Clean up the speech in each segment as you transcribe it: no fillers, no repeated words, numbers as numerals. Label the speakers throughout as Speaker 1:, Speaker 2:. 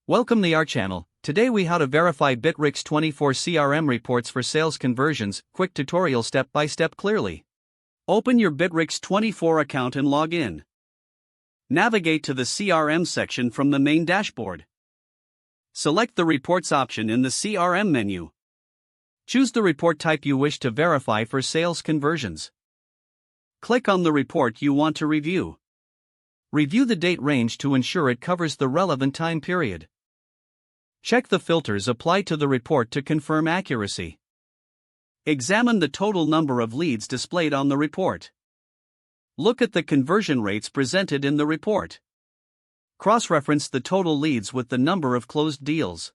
Speaker 1: Welcome to our channel. Today we how to verify Bitrix24 CRM reports for sales conversions. Quick tutorial step by step clearly. Open your Bitrix24 account and log in. Navigate to the CRM section from the main dashboard. Select the Reports option in the CRM menu. Choose the report type you wish to verify for sales conversions. Click on the report you want to review. Review the date range to ensure it covers the relevant time period. Check the filters applied to the report to confirm accuracy. Examine the total number of leads displayed on the report. Look at the conversion rates presented in the report. Cross-reference the total leads with the number of closed deals.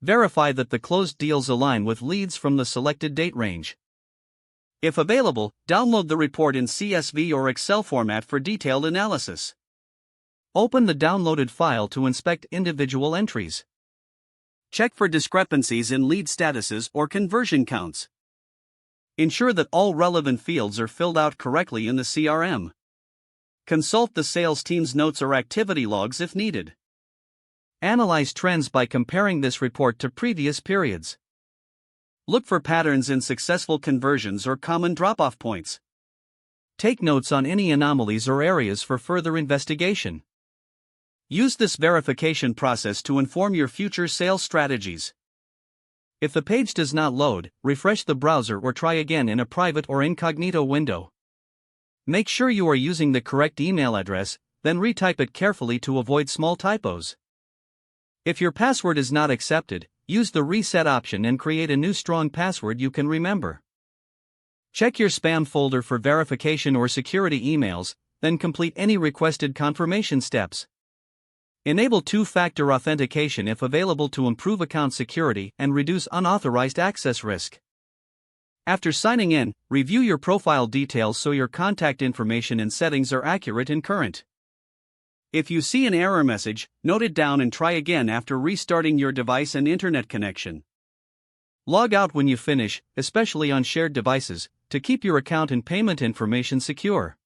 Speaker 1: Verify that the closed deals align with leads from the selected date range. If available, download the report in CSV or Excel format for detailed analysis. Open the downloaded file to inspect individual entries. Check for discrepancies in lead statuses or conversion counts. Ensure that all relevant fields are filled out correctly in the CRM. Consult the sales team's notes or activity logs if needed. Analyze trends by comparing this report to previous periods. Look for patterns in successful conversions or common drop-off points. Take notes on any anomalies or areas for further investigation. Use this verification process to inform your future sales strategies. If the page does not load, refresh the browser or try again in a private or incognito window. Make sure you are using the correct email address, then retype it carefully to avoid small typos. If your password is not accepted, use the reset option and create a new strong password you can remember. Check your spam folder for verification or security emails, then complete any requested confirmation steps. Enable two-factor authentication if available to improve account security and reduce unauthorized access risk. After signing in, review your profile details so your contact information and settings are accurate and current. If you see an error message, note it down and try again after restarting your device and internet connection. Log out when you finish, especially on shared devices, to keep your account and payment information secure.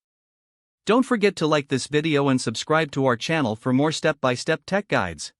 Speaker 1: Don't forget to like this video and subscribe to our channel for more step-by-step tech guides.